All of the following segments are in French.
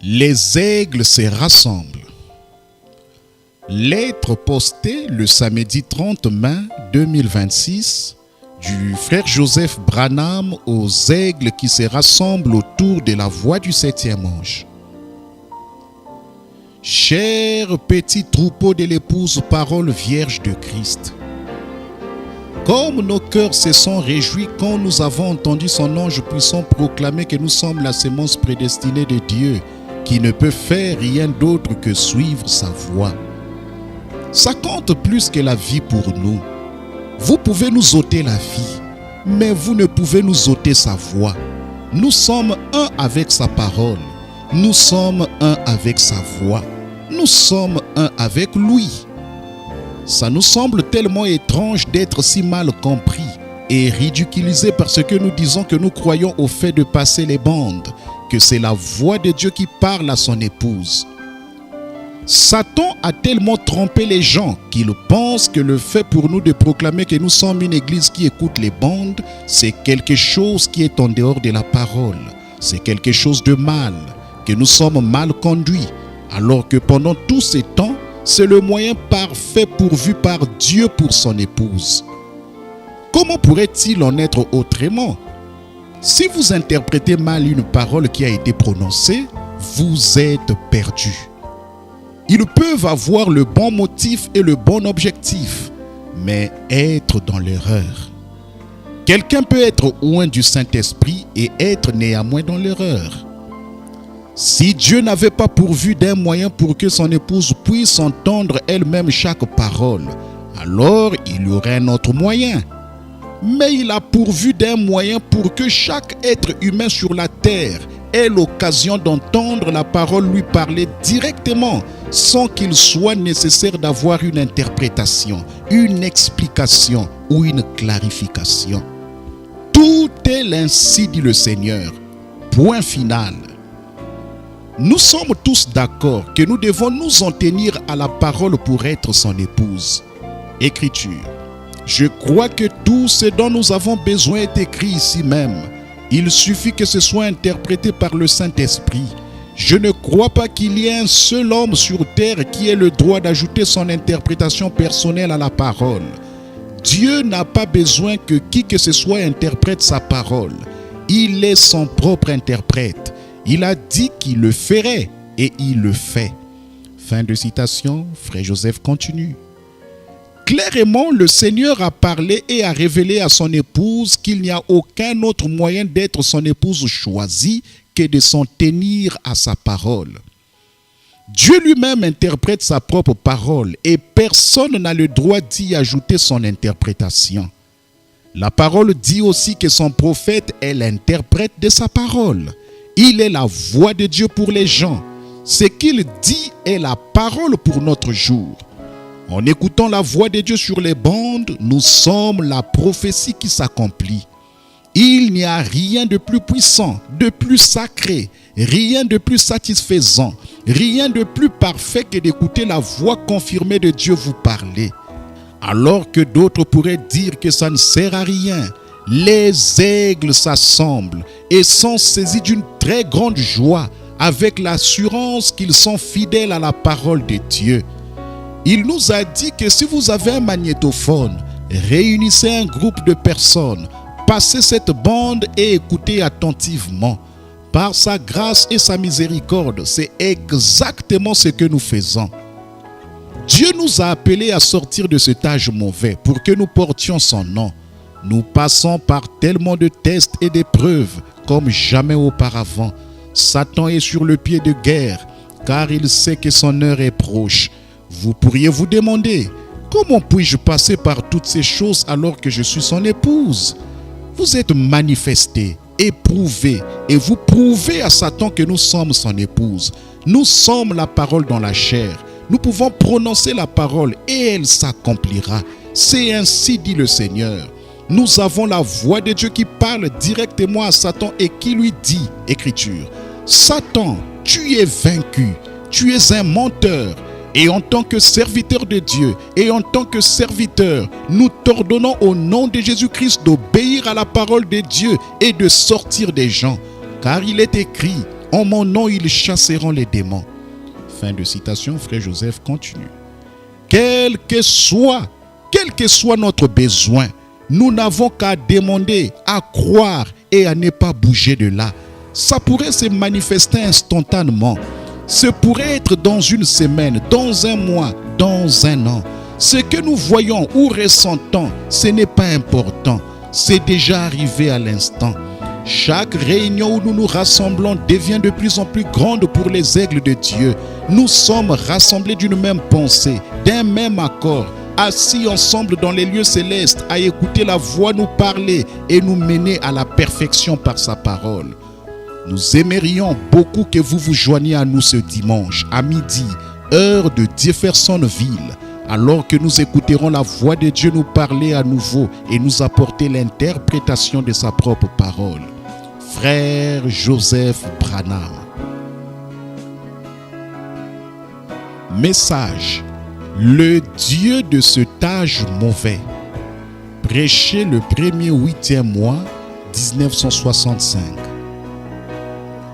Les aigles se rassemblent. Lettre postée le samedi 30 mai 2026 du frère Joseph Branham aux aigles qui se rassemblent autour de la voie du 7e ange. Cher petit troupeau de l'épouse parole vierge de Christ, comme nos cœurs se sont réjouis quand nous avons entendu son ange puissant proclamer que nous sommes la sémence prédestinée de Dieu, qui ne peut faire rien d'autre que suivre sa voie. Ça compte plus que la vie pour nous. Vous pouvez nous ôter la vie, mais vous ne pouvez nous ôter sa voix. Nous sommes un avec sa parole. Nous sommes un avec sa voix. Nous sommes un avec lui. Ça nous semble tellement étrange d'être si mal compris et ridiculisé parce que nous disons que nous croyons au fait de passer les bandes, que c'est la voix de Dieu qui parle à son épouse. Satan a tellement trompé les gens qu'ils pensent que le fait pour nous de proclamer que nous sommes une église qui écoute les bandes, c'est quelque chose qui est en dehors de la parole. C'est quelque chose de mal, que nous sommes mal conduits, alors que pendant tous ces temps, c'est le moyen parfait pourvu par Dieu pour son épouse. Comment pourrait-il en être autrement? Si vous interprétez mal une parole qui a été prononcée, vous êtes perdu. Ils peuvent avoir le bon motif et le bon objectif, mais être dans l'erreur. Quelqu'un peut être oint du Saint-Esprit et être néanmoins dans l'erreur. Si Dieu n'avait pas pourvu d'un moyen pour que son épouse puisse entendre elle-même chaque parole, alors il y aurait un autre moyen. Mais il a pourvu d'un moyen pour que chaque être humain sur la terre ait l'occasion d'entendre la parole lui parler directement, sans qu'il soit nécessaire d'avoir une interprétation, une explication ou une clarification. Tout est ainsi, dit le Seigneur. Point final. Nous sommes tous d'accord que nous devons nous en tenir à la parole pour être son épouse. Écriture. Je crois que tout ce dont nous avons besoin est écrit ici même. Il suffit que ce soit interprété par le Saint-Esprit. Je ne crois pas qu'il y ait un seul homme sur terre qui ait le droit d'ajouter son interprétation personnelle à la parole. Dieu n'a pas besoin que qui que ce soit interprète sa parole. Il est son propre interprète. Il a dit qu'il le ferait et il le fait. Fin de citation, frère Joseph continue. Clairement, le Seigneur a parlé et a révélé à son épouse qu'il n'y a aucun autre moyen d'être son épouse choisie que de s'en tenir à sa parole. Dieu lui-même interprète sa propre parole et personne n'a le droit d'y ajouter son interprétation. La parole dit aussi que son prophète est l'interprète de sa parole. Il est la voix de Dieu pour les gens. Ce qu'il dit est la parole pour notre jour. En écoutant la voix de Dieu sur les bandes, nous sommes la prophétie qui s'accomplit. Il n'y a rien de plus puissant, de plus sacré, rien de plus satisfaisant, rien de plus parfait que d'écouter la voix confirmée de Dieu vous parler. Alors que d'autres pourraient dire que ça ne sert à rien, les aigles s'assemblent et sont saisis d'une très grande joie avec l'assurance qu'ils sont fidèles à la parole de Dieu. Il nous a dit que si vous avez un magnétophone, réunissez un groupe de personnes, passez cette bande et écoutez attentivement. Par sa grâce et sa miséricorde, c'est exactement ce que nous faisons. Dieu nous a appelés à sortir de cet âge mauvais pour que nous portions son nom. Nous passons par tellement de tests et d'épreuves comme jamais auparavant. Satan est sur le pied de guerre car il sait que son heure est proche. Vous pourriez vous demander, comment puis-je passer par toutes ces choses alors que je suis son épouse? Vous êtes manifesté, éprouvé et vous prouvez à Satan que nous sommes son épouse. Nous sommes la parole dans la chair. Nous pouvons prononcer la parole et elle s'accomplira. C'est ainsi dit le Seigneur. Nous avons la voix de Dieu qui parle directement à Satan et qui lui dit, écriture, Satan, tu es vaincu, tu es un menteur. Et en tant que serviteur de Dieu et en tant que serviteur, nous t'ordonnons au nom de Jésus-Christ d'obéir à la parole de Dieu et de sortir des gens. Car il est écrit, En mon nom, ils chasseront les démons. » Fin de citation, frère Joseph continue. Quel que soit notre besoin, nous n'avons qu'à demander, à croire et à ne pas bouger de là. Ça pourrait se manifester instantanément. Ce pourrait être dans une semaine, dans un mois, dans un an. Ce que nous voyons ou ressentons, ce n'est pas important. C'est déjà arrivé à l'instant. Chaque réunion où nous nous rassemblons devient de plus en plus grande pour les aigles de Dieu. Nous sommes rassemblés d'une même pensée, d'un même accord, assis ensemble dans les lieux célestes à écouter la voix nous parler et nous mener à la perfection par sa parole. Nous aimerions beaucoup que vous vous joigniez à nous ce dimanche à midi, heure de Jeffersonville, alors que nous écouterons la voix de Dieu nous parler à nouveau et nous apporter l'interprétation de sa propre parole. Frère Joseph Branham. Message. Le Dieu de cet âge mauvais. Prêché le 1er 8e mois 1965.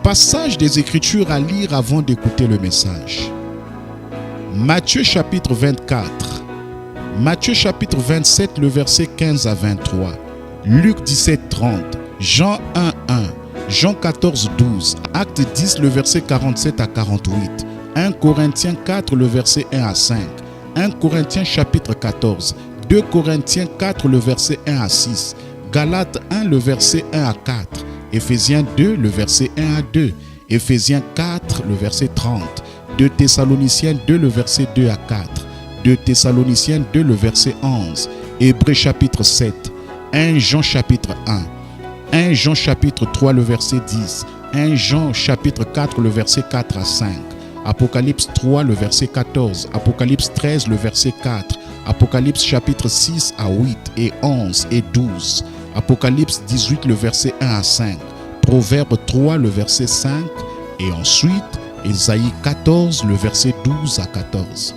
Passage des Écritures à lire avant d'écouter le message. Matthieu chapitre 24. Matthieu chapitre 27, le verset 15 à 23. Luc 17, 30. Jean 1, 1. Jean 14, 12. Acte 10, le verset 47 à 48. 1 Corinthiens 4, le verset 1 à 5. 1 Corinthiens chapitre 14. 2 Corinthiens 4, le verset 1 à 6. Galates 1, le verset 1 à 4. Éphésiens 2, le verset 1 à 2. Éphésiens 4, le verset 30. 2 Thessaloniciens 2, le verset 2 à 4. 2 Thessaloniciens 2, le verset 11. Hébreux chapitre 7. 1 Jean chapitre 1. 1 Jean chapitre 3, le verset 10. 1 Jean chapitre 4, le verset 4 à 5. Apocalypse 3, le verset 14. Apocalypse 13, le verset 4. Apocalypse chapitre 6 à 8 et 11 et 12. Apocalypse 18, le verset 1 à 5. Proverbe 3, le verset 5. Et ensuite, Ésaïe 14, le verset 12 à 14.